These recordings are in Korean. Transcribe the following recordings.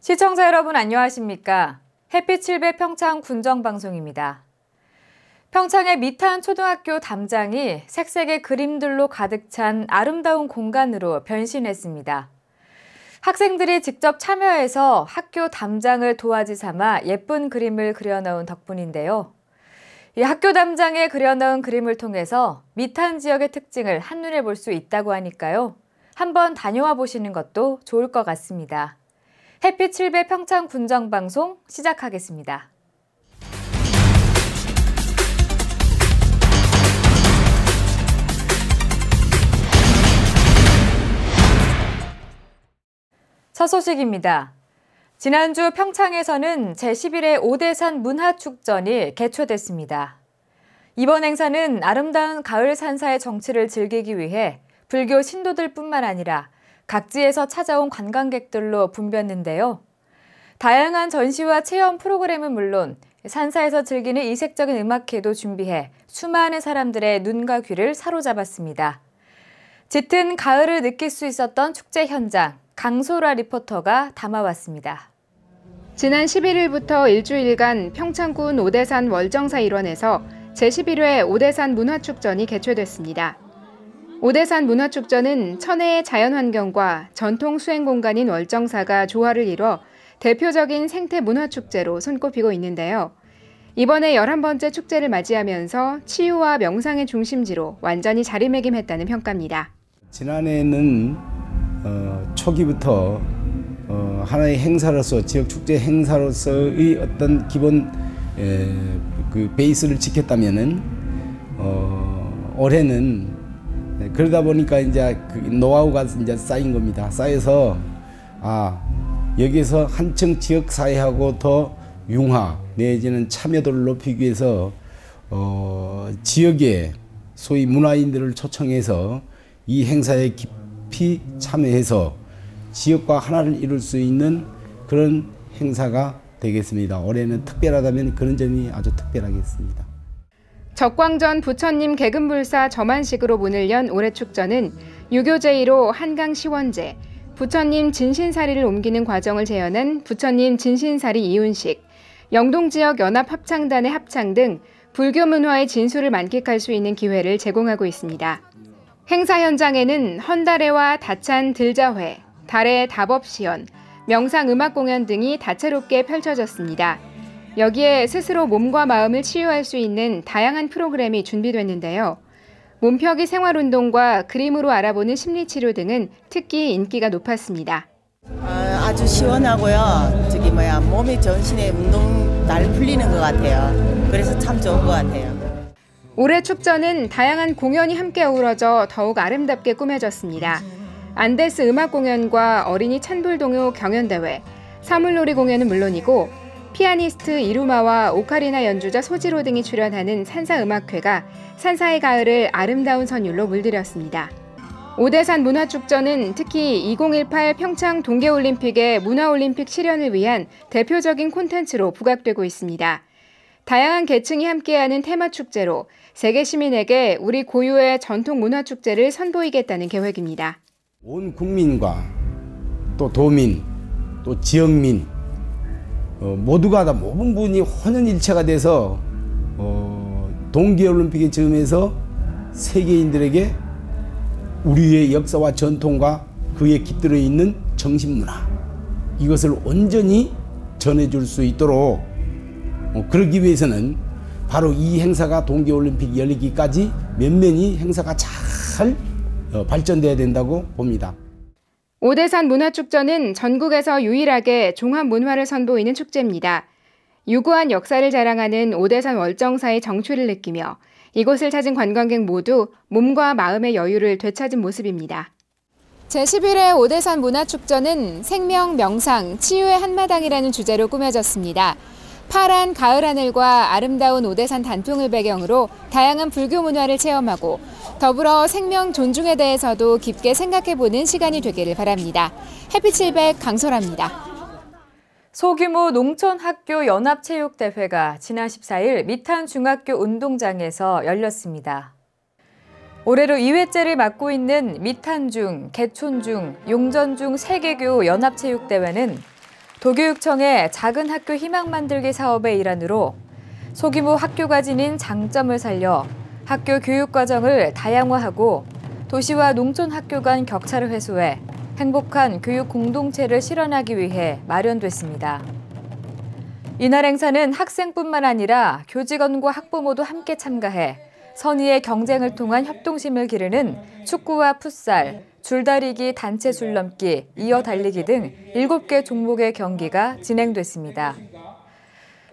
시청자 여러분 안녕하십니까? 햇빛 7배 평창 군정방송입니다. 평창의 미탄 초등학교 담장이 색색의 그림들로 가득 찬 아름다운 공간으로 변신했습니다. 학생들이 직접 참여해서 학교 담장을 도화지 삼아 예쁜 그림을 그려넣은 덕분인데요. 이 학교 담장에 그려넣은 그림을 통해서 미탄 지역의 특징을 한눈에 볼 수 있다고 하니까요. 한번 다녀와 보시는 것도 좋을 것 같습니다. 햇빛 7배 평창 군정방송 시작하겠습니다. 첫 소식입니다. 지난주 평창에서는 제11회 오대산 문화축전이 개최됐습니다. 이번 행사는 아름다운 가을 산사의 정취를 즐기기 위해 불교 신도들뿐만 아니라 각지에서 찾아온 관광객들로 붐볐는데요. 다양한 전시와 체험 프로그램은 물론 산사에서 즐기는 이색적인 음악회도 준비해 수많은 사람들의 눈과 귀를 사로잡았습니다. 짙은 가을을 느낄 수 있었던 축제 현장, 강소라 리포터가 담아왔습니다. 지난 11일부터 일주일간 평창군 오대산 월정사 일원에서 제11회 오대산 문화축전이 개최됐습니다. 오대산 문화축전은 천혜의 자연환경과 전통 수행 공간인 월정사가 조화를 이뤄 대표적인 생태 문화축제로 손꼽히고 있는데요. 이번에 11번째 축제를 맞이하면서 치유와 명상의 중심지로 완전히 자리매김했다는 평가입니다. 지난해에는 초기부터 하나의 행사로서 지역 축제 행사로서의 어떤 기본 그 베이스를 지켰다면은 올해는 그러다 보니까 이제 그 노하우가 이제 쌓인 겁니다. 쌓여서 여기서 한층 지역 사회하고 더 융화 내지는 참여도를 높이기 위해서 지역의 소위 문화인들을 초청해서 이 행사에 깊이 참여해서 지역과 하나를 이룰 수 있는 그런 행사가 되겠습니다. 올해는 특별하다면 그런 점이 아주 특별하겠습니다. 적광전 부처님 개근불사 점안식으로 문을 연 올해 축전은 유교 제1호 한강 시원제, 부처님 진신사리를 옮기는 과정을 재현한 부처님 진신사리 이운식, 영동지역 연합합창단의 합창 등 불교 문화의 진수를 만끽할 수 있는 기회를 제공하고 있습니다. 행사 현장에는 헌다래와 다찬 들자회, 달의 답업시연, 명상음악 공연 등이 다채롭게 펼쳐졌습니다. 여기에 스스로 몸과 마음을 치유할 수 있는 다양한 프로그램이 준비됐는데요. 몸펴기 생활운동과 그림으로 알아보는 심리치료 등은 특히 인기가 높았습니다. 아주 시원하고요. 몸의 전신의 운동 날 풀리는 것 같아요. 그래서 참 좋은 것 같아요. 올해 축전은 다양한 공연이 함께 어우러져 더욱 아름답게 꾸며졌습니다. 안데스 음악 공연과 어린이 찬불동요 경연대회, 사물놀이 공연은 물론이고 피아니스트 이루마와 오카리나 연주자 소지로 등이 출연하는 산사음악회가 산사의 가을을 아름다운 선율로 물들였습니다. 오대산 문화축전은 특히 2018 평창 동계올림픽의 문화올림픽 실현을 위한 대표적인 콘텐츠로 부각되고 있습니다. 다양한 계층이 함께하는 테마축제로 세계 시민에게 우리 고유의 전통 문화축제를 선보이겠다는 계획입니다. 온 국민과 또 도민, 또 지역민 모두가 다 모든 분이 혼연일체가 돼서 동계올림픽의 즈음에서 세계인들에게 우리의 역사와 전통과 그에 깃들어 있는 정신문화 이것을 온전히 전해줄 수 있도록 그러기 위해서는 바로 이 행사가 동계올림픽 열리기까지 면면이 행사가 잘 발전돼야 된다고 봅니다. 오대산 문화축전은 전국에서 유일하게 종합 문화를 선보이는 축제입니다. 유구한 역사를 자랑하는 오대산 월정사의 정취를 느끼며 이곳을 찾은 관광객 모두 몸과 마음의 여유를 되찾은 모습입니다. 제11회 오대산 문화축전은 생명, 명상, 치유의 한마당이라는 주제로 꾸며졌습니다. 파란 가을 하늘과 아름다운 오대산 단풍을 배경으로 다양한 불교 문화를 체험하고 더불어 생명 존중에 대해서도 깊게 생각해보는 시간이 되기를 바랍니다. 햇빛 700 강소라입니다. 소규모 농촌학교 연합체육대회가 지난 14일 미탄 중학교 운동장에서 열렸습니다. 올해로 2회째를 맡고 있는 미탄중, 개촌중, 용전중 3개교 연합체육대회는 도교육청의 작은 학교 희망 만들기 사업의 일환으로 소규모 학교가 지닌 장점을 살려 학교 교육 과정을 다양화하고 도시와 농촌 학교 간 격차를 해소해 행복한 교육 공동체를 실현하기 위해 마련됐습니다. 이날 행사는 학생뿐만 아니라 교직원과 학부모도 함께 참가해 선의의 경쟁을 통한 협동심을 기르는 축구와 풋살, 줄다리기, 단체 줄넘기, 이어 달리기 등 7개 종목의 경기가 진행됐습니다.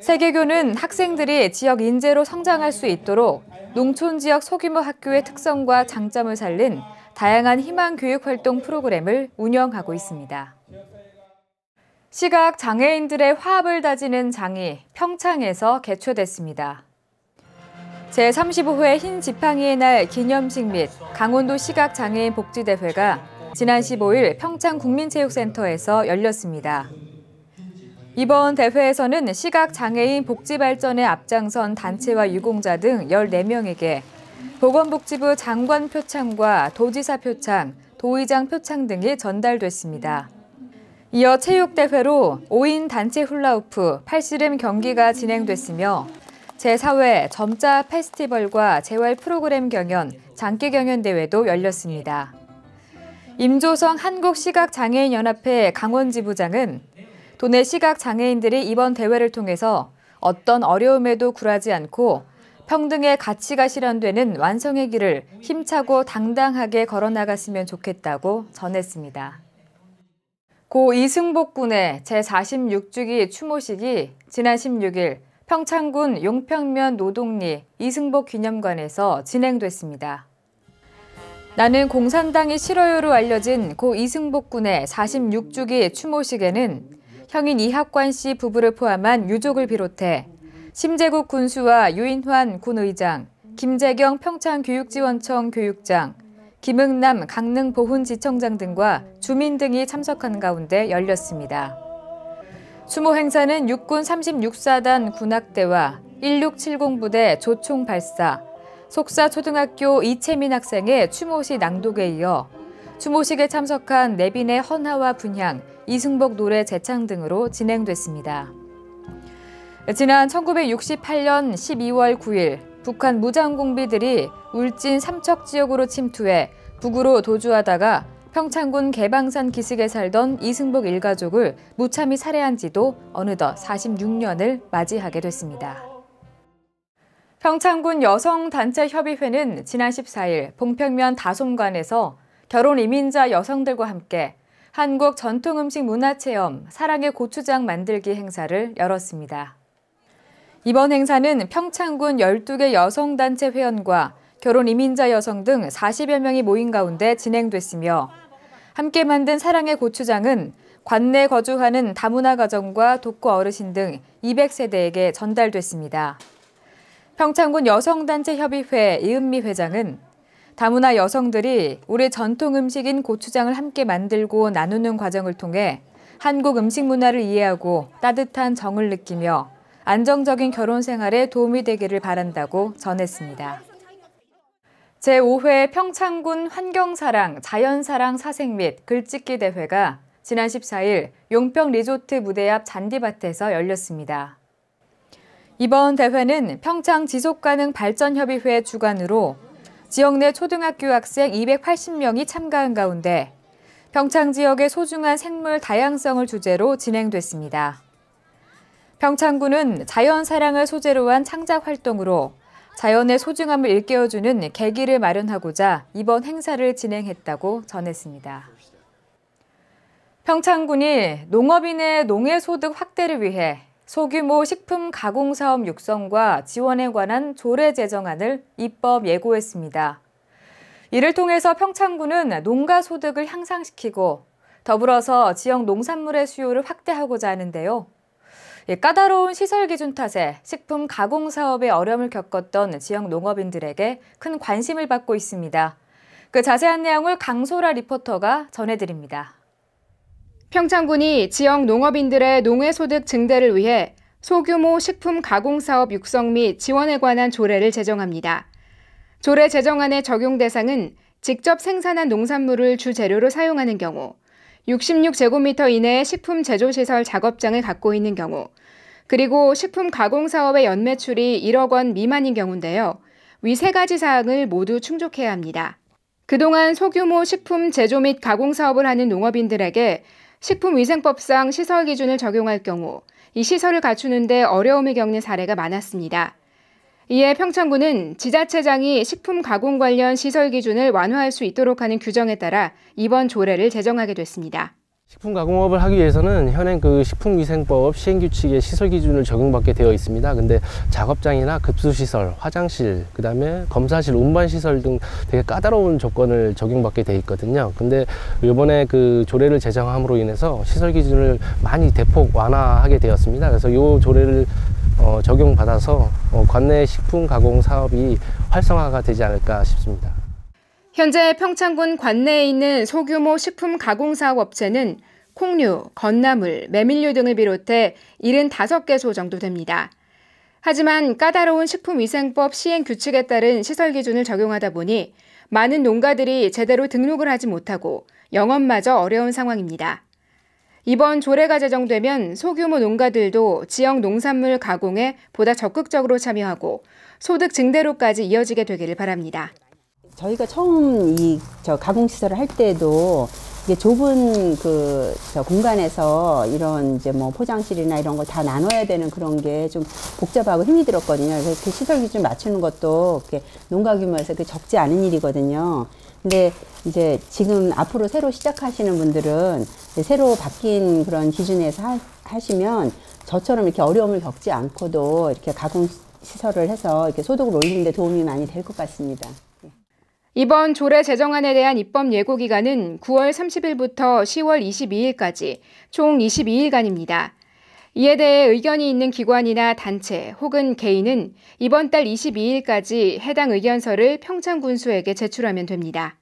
세계교는 학생들이 지역 인재로 성장할 수 있도록 농촌 지역 소규모 학교의 특성과 장점을 살린 다양한 희망 교육 활동 프로그램을 운영하고 있습니다. 시각 장애인들의 화합을 다지는 장이 평창에서 개최됐습니다. 제35회 흰 지팡이의 날 기념식 및 강원도 시각장애인 복지대회가 지난 15일 평창국민체육센터에서 열렸습니다. 이번 대회에서는 시각장애인 복지 발전에 앞장선 단체와 유공자 등 14명에게 보건복지부 장관 표창과 도지사 표창, 도의장 표창 등이 전달됐습니다. 이어 체육대회로 5인 단체 훌라후프, 팔씨름 경기가 진행됐으며 제4회 점자 페스티벌과 재활 프로그램 경연, 장기 경연 대회도 열렸습니다. 임조성 한국시각장애인연합회 강원지부장은 도내 시각장애인들이 이번 대회를 통해서 어떤 어려움에도 굴하지 않고 평등의 가치가 실현되는 완성의 길을 힘차고 당당하게 걸어나갔으면 좋겠다고 전했습니다. 고 이승복 군의 제46주기 추모식이 지난 16일 평창군 용평면 노동리 이승복 기념관에서 진행됐습니다. 나는 공산당이 싫어요로 알려진 고 이승복 군의 46주기 추모식에는 형인 이학관 씨 부부를 포함한 유족을 비롯해 심재국 군수와 유인환 군 의장, 김재경 평창교육지원청 교육장, 김응남 강릉보훈지청장 등과 주민 등이 참석한 가운데 열렸습니다. 추모 행사는 육군 36사단 군악대와 1670부대 조총 발사, 속사초등학교 이채민 학생의 추모시 낭독에 이어 추모식에 참석한 내빈의 헌화와 분향, 이승복 노래 제창 등으로 진행됐습니다. 지난 1968년 12월 9일 북한 무장공비들이 울진 삼척 지역으로 침투해 북으로 도주하다가 평창군 개방산 기슭에 살던 이승복 일가족을 무참히 살해한 지도 어느덧 46년을 맞이하게 됐습니다. 평창군 여성단체협의회는 지난 14일 봉평면 다솜관에서 결혼 이민자 여성들과 함께 한국 전통음식 문화체험 사랑의 고추장 만들기 행사를 열었습니다. 이번 행사는 평창군 12개 여성단체 회원과 결혼 이민자 여성 등 40여 명이 모인 가운데 진행됐으며 함께 만든 사랑의 고추장은 관내 거주하는 다문화 가정과 독거 어르신 등 200세대에게 전달됐습니다. 평창군 여성단체협의회 이은미 회장은 다문화 여성들이 우리 전통 음식인 고추장을 함께 만들고 나누는 과정을 통해 한국 음식 문화를 이해하고 따뜻한 정을 느끼며 안정적인 결혼 생활에 도움이 되기를 바란다고 전했습니다. 제5회 평창군 환경사랑, 자연사랑 사색 및 글짓기 대회가 지난 14일 용평 리조트 무대 앞 잔디밭에서 열렸습니다. 이번 대회는 평창 지속가능발전협의회 주관으로 지역 내 초등학교 학생 280명이 참가한 가운데 평창 지역의 소중한 생물 다양성을 주제로 진행됐습니다. 평창군은 자연사랑을 소재로 한 창작 활동으로 자연의 소중함을 일깨워주는 계기를 마련하고자 이번 행사를 진행했다고 전했습니다. 평창군이 농업인의 농해소득 확대를 위해 소규모 식품 가공사업 육성과 지원에 관한 조례 제정안을 입법 예고했습니다. 이를 통해서 평창군은 농가 소득을 향상시키고 더불어서 지역 농산물의 수요를 확대하고자 하는데요. 까다로운 시설 기준 탓에 식품 가공 사업에 어려움을 겪었던 지역 농업인들에게 큰 관심을 받고 있습니다. 그 자세한 내용을 강소라 리포터가 전해드립니다. 평창군이 지역 농업인들의 농해소득 증대를 위해 소규모 식품 가공사업 육성 및 지원에 관한 조례를 제정합니다. 조례 제정안의 적용 대상은 직접 생산한 농산물을 주재료로 사용하는 경우, 66제곱미터 이내의 식품 제조시설 작업장을 갖고 있는 경우, 그리고 식품 가공 사업의 연매출이 1억 원 미만인 경우인데요. 위 세 가지 사항을 모두 충족해야 합니다. 그동안 소규모 식품 제조 및 가공 사업을 하는 농업인들에게 식품위생법상 시설 기준을 적용할 경우 이 시설을 갖추는데 어려움을 겪는 사례가 많았습니다. 이에 평창군은 지자체장이 식품 가공 관련 시설 기준을 완화할 수 있도록 하는 규정에 따라 이번 조례를 제정하게 됐습니다. 식품 가공업을 하기 위해서는 현행 그 식품위생법 시행규칙의 시설 기준을 적용받게 되어 있습니다. 근데 작업장이나 급수시설, 화장실, 그다음에 검사실, 운반시설 등 되게 까다로운 조건을 적용받게 돼 있거든요. 근데 이번에 그 조례를 제정함으로 인해서 시설 기준을 많이 대폭 완화하게 되었습니다. 그래서 이 조례를 적용받아서 관내 식품 가공 사업이 활성화가 되지 않을까 싶습니다. 현재 평창군 관내에 있는 소규모 식품 가공 사업 업체는 콩류, 건나물, 메밀류 등을 비롯해 75개소 정도 됩니다. 하지만 까다로운 식품위생법 시행 규칙에 따른 시설 기준을 적용하다 보니 많은 농가들이 제대로 등록을 하지 못하고 영업마저 어려운 상황입니다. 이번 조례가 제정되면 소규모 농가들도 지역 농산물 가공에 보다 적극적으로 참여하고 소득 증대로까지 이어지게 되기를 바랍니다. 저희가 처음 가공 시설을 할 때도 이게 좁은 공간에서 이런 이제 뭐 포장실이나 이런 걸 다 나눠야 되는 그런 게 좀 복잡하고 힘이 들었거든요. 그래서 그 시설 기준 맞추는 것도 이렇게 농가 규모에서 적지 않은 일이거든요. 근데 이제 지금 앞으로 새로 시작하시는 분들은 새로 바뀐 그런 기준에서 하시면 저처럼 이렇게 어려움을 겪지 않고도 이렇게 가공 시설을 해서 이렇게 소득을 올리는 데 도움이 많이 될 것 같습니다. 이번 조례 제정안에 대한 입법 예고 기간은 9월 30일부터 10월 22일까지 총 22일간입니다. 이에 대해 의견이 있는 기관이나 단체 혹은 개인은 이번 달 22일까지 해당 의견서를 평창군수에게 제출하면 됩니다.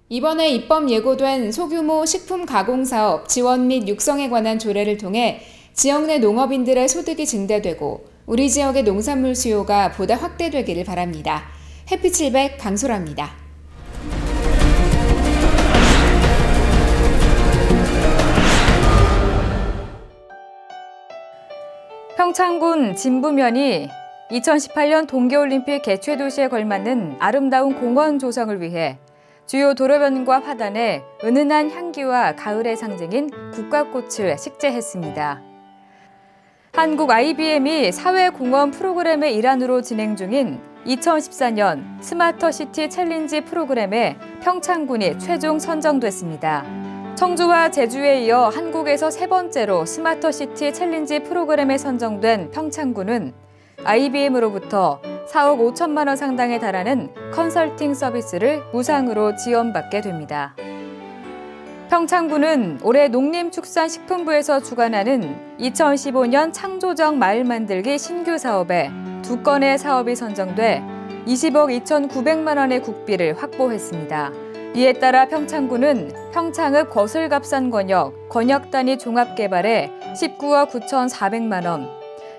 이번에 입법 예고된 소규모 식품 가공 사업 지원 및 육성에 관한 조례를 통해 지역 내 농업인들의 소득이 증대되고 우리 지역의 농산물 수요가 보다 확대되기를 바랍니다. 햇빛700 강소라입니다. 평창군 진부면이 2018년 동계올림픽 개최도시에 걸맞는 아름다운 공원 조성을 위해 주요 도로변과 화단에 은은한 향기와 가을의 상징인 국화꽃을 식재했습니다. 한국 IBM이 사회공헌 프로그램의 일환으로 진행 중인 2014년 스마터시티 챌린지 프로그램에 평창군이 최종 선정됐습니다. 청주와 제주에 이어 한국에서 세 번째로 스마터시티 챌린지 프로그램에 선정된 평창군은 IBM으로부터 4억 5천만 원 상당에 달하는 컨설팅 서비스를 무상으로 지원받게 됩니다. 평창군은 올해 농림축산식품부에서 주관하는 2015년 창조적 마을 만들기 신규 사업에 2건의 사업이 선정돼 20억 2,900만 원의 국비를 확보했습니다. 이에 따라 평창군은 평창읍 거슬갑산 권역 단위 종합개발에 19억 9,400만 원,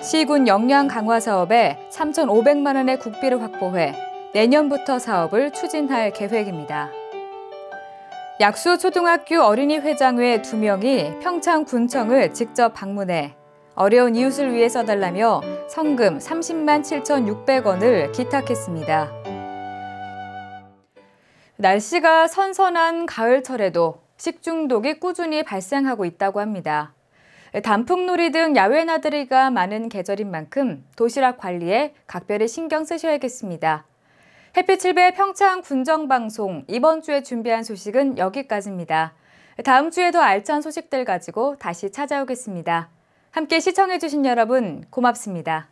시군 역량 강화 사업에 3,500만 원의 국비를 확보해 내년부터 사업을 추진할 계획입니다. 약수초등학교 어린이 회장회 2명이 평창군청을 직접 방문해 어려운 이웃을 위해 써달라며 성금 30만 7,600원을 기탁했습니다. 날씨가 선선한 가을철에도 식중독이 꾸준히 발생하고 있다고 합니다. 단풍놀이 등 야외 나들이가 많은 계절인 만큼 도시락 관리에 각별히 신경 쓰셔야겠습니다. 햇빛7배 평창 군정방송 이번 주에 준비한 소식은 여기까지입니다. 다음 주에 더 알찬 소식들 가지고 다시 찾아오겠습니다. 함께 시청해주신 여러분 고맙습니다.